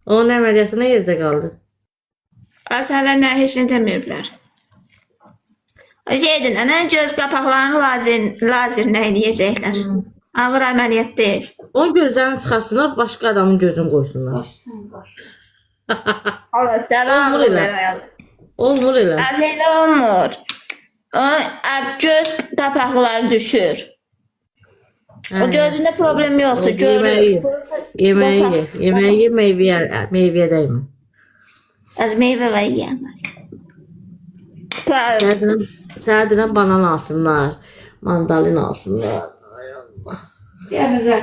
Onun əməliyyatı nə yerdə qaldı? Az hələ nə heç nə deməyiblər. Şeydir, nə göz qapaqlarını lazerlə eləyəcəklər. Ağır əməliyyat deyil. Onun gözlərini çıxarsınlar, başqa adamın gözünü qoysunlar. Allah dəli Olmur ağır elə. elə. Olmur elə. Az elə olmur. O göz qapaqları düşür. O gözündə problem yoxdur, görür. Yeməyi ye, meyvəyə dəymə. Az meyvə və yiyəməz. Sənə deyirəm banan alsınlar, mandalin alsınlar. Ya bize.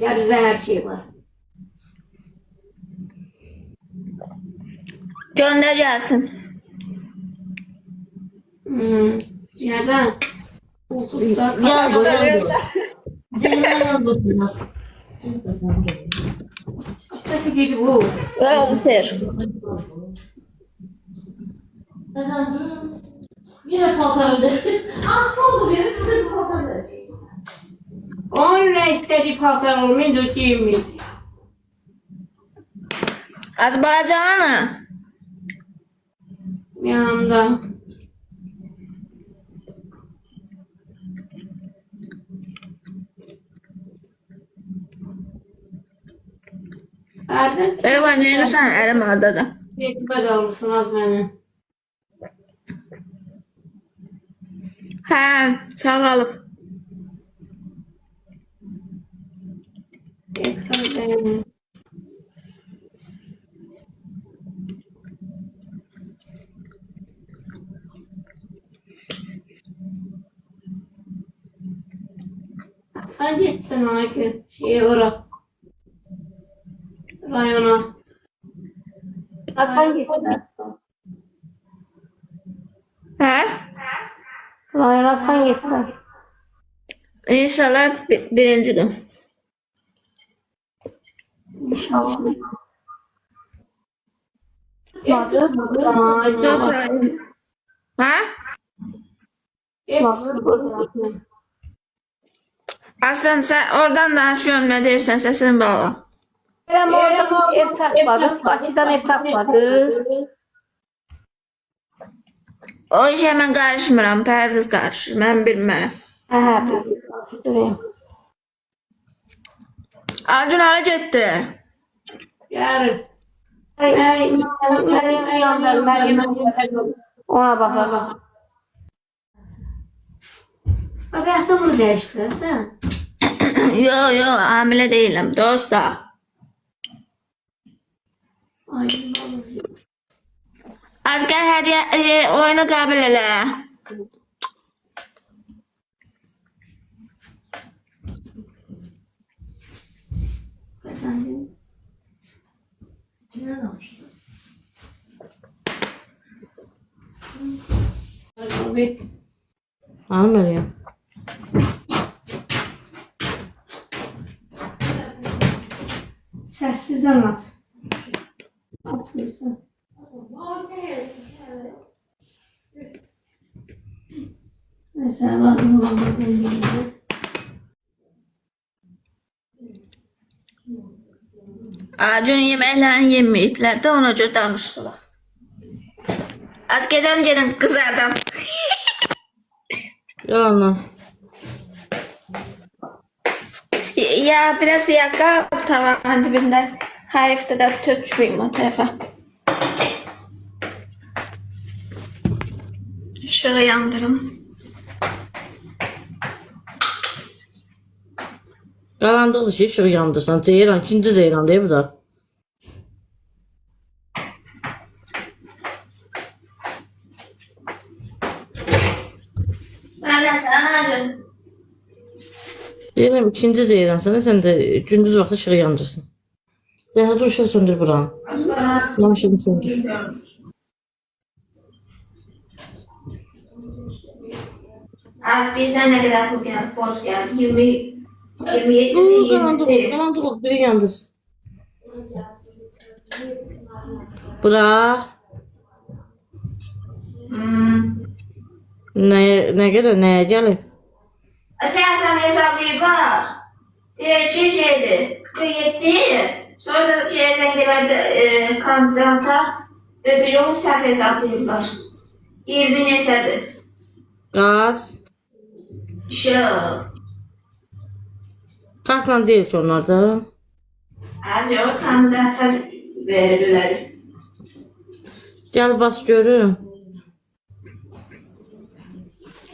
Ya bize her şey var. Göndər gəlsin. Yerden. Uykusuzlar. Yandı. Kaçtaki gece bu. Olsur. Yine paltarı az pozu verin, şurada bir paltar verin. Onun ne istediği paltar olmayınca o giyinmeyecek. Azərbaycanı. Yanımda. Erdem. Eyvah, neyirsən? Əlim oradadır. Bekle kalmışsın az benim. Hə, sağalıb. Bekle benim. Sen gitsin Aykü. Şeye uğra. Rayona. Sen gitsin. Hə? Rayona sen gitsin. İnşallah birinci gün. İnşallah. Dört ay. Hə? Aslan, sen oradan danışıyorum, ne deyirsən, səsini bağla. Ben oradan ev takmadım. Bakıdan ev takmadı. O işe mən qarışmıram, Pərviz qarışır, mən bilmərəm. Aha, durayım. Acun hara getdi? Yarın. Meryem yandı. Meryem ona bakalım. Abi aslında bunu değiştirsen. Yo, hamilə deyiləm, dosta. Ay, Azgar hediye oyunu qəbul elə. efendim. Nereden almıştın? Abi. Hanım Meryem. Sessiz anlat. Atmıyorsan. Mesela lazım olan özelliğinde. Acun yeməklərini yeməyiblər də, ona görə danışırlar. Az gedəm qızardım. Yalanla. Ya biraz yakka tavanın dibində. Hayifdə də tökməyim o tərəfə. Işığı yandırım. Qaranlıqdır ki, işığı yandırsan. Ceyran, ikinci Ceyran deyil bu da. Nəsən Acun? Deyirəm, ikinci Ceyran sənə, sən də gündüz vaxtı işığı yandırsın. Zəhra dur, ışığı söndür buranı. Lan ışığını söndür. Az bilsən nə qədər pul gəldi, borc gəldi. 27 Qaranlıq ol, qaranlıq ol, biri yandır. Bura. Nə qədər, nəyə gəlib? Səhvən hesablayıblar. Diğer şeydi. Gitti. Sonra da şeyden geldi kandidata. Dedi yok səhv hesablayırlar. 20 neçədir? Qaz. Işıq. Qazla deyil ki onlar da. Az yox, kandidata verirlər. Gəl bas görüm.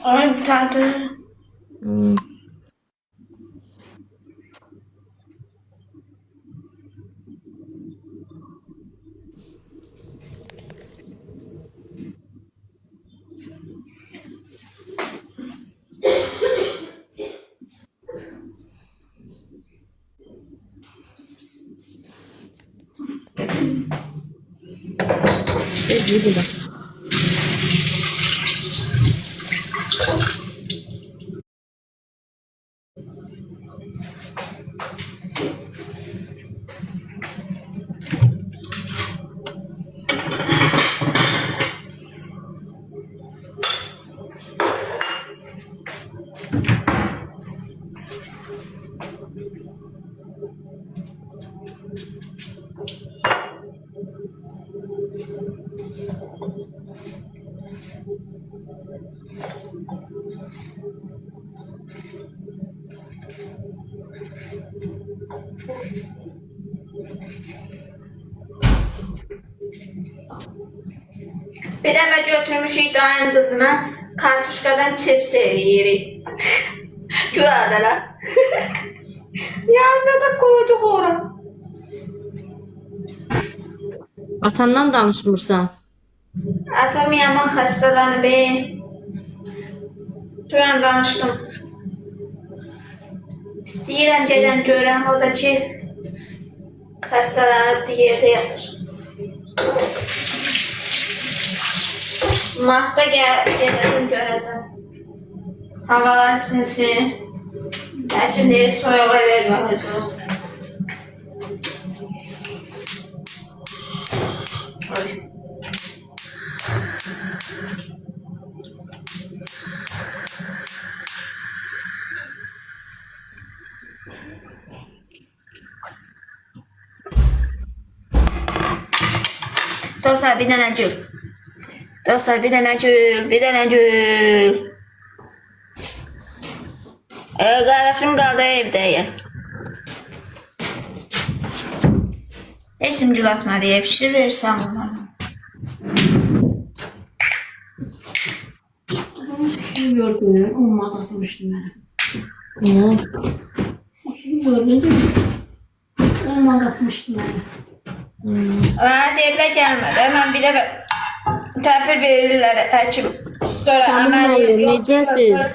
Onu tutardı. Hmm. Bir de. Bir dəfə götürmüşük dayın qızına kartuşkadan chips yeyirik. Güvədələr. Yanında da koyduq ora. Atandan danışmırsan. Atam yaman xəstəlanıb. Dünən danışdım. İstəyirəm gedən görəm, o da ki xəstələnib yerdə yatır. Martda gedəcəm görəcəm. Havalar sinsin. Bəlkə deyir soyuğa verməyəcəm. Dostlar bir dənə gül. Dostlar bir dənə gül, bir dənə gül. Qardaşım qaldı evdəyəm. Heç kim gül atmadı, pişir verirsən ona. Kim gördün? Olmaz atmıştım ben. Ne? Sen kim gördün değil mi? Olmaz atmıştım ben. Deyirlər gəlmədi. Hemen bir dəfə təhvil verirlər həkim. Sonra Samun müəllim, necəsiz?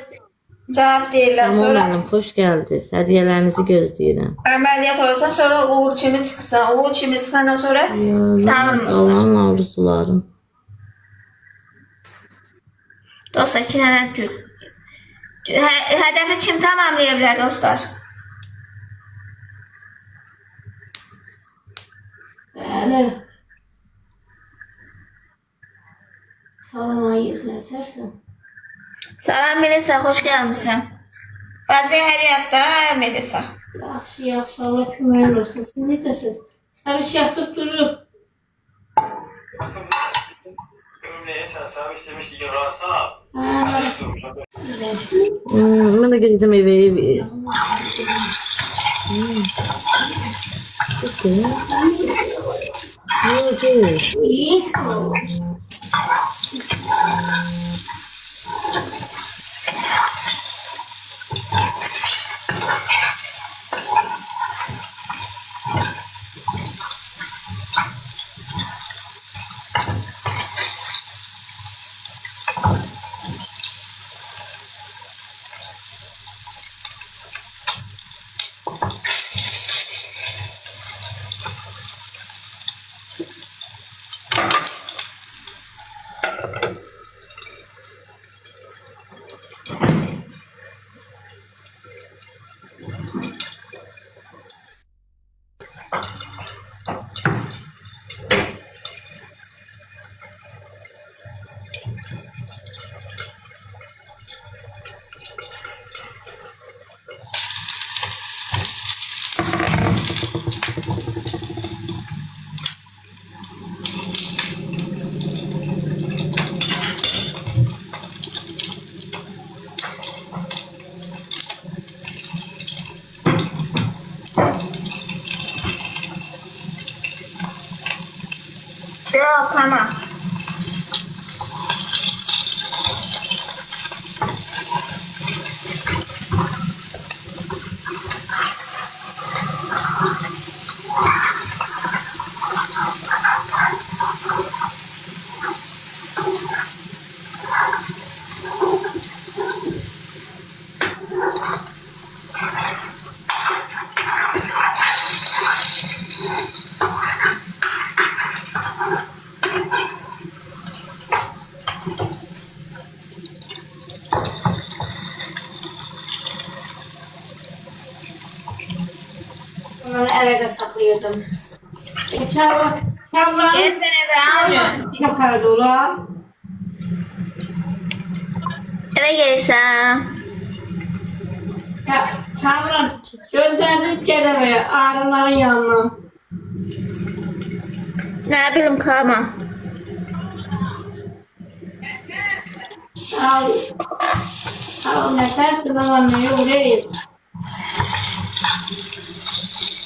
Cavab deyirlər. Samun Sonra müəllim, xoş gəldiniz. Hədiyyələrinizi gözləyirəm. əməliyyat olsan, sonra uğur kimi çıxırsan. Uğur kimi çıxandan sonra tanınmırlar. Allah'ın arzularım. Dostlar 2 dənə gül. Hədəfi kim tamamlaya bilər dostlar? Bəli. Salona yüzünə sərsən. Salam Melisa, xoş gəlmişsən. Bacı hədiyətdə Melisa. Yaxşı, yaxşı. Allah kömək olsun. Siz necəsiz? Səviş yatıb durub. Neyse, servis demiş ki rasa. Ben de geleceğim eve. Okey. Okey. İyi, sağ ol. Tamam. Onları eve de saklıyordum. Kamran Gel sen eve alma. yapardı ola. Eve gelirsen. Kamran gönderdim geleme ağrıların yanına. Ne bileyim kalma. Al. Al ne tersin ama ne yok değil.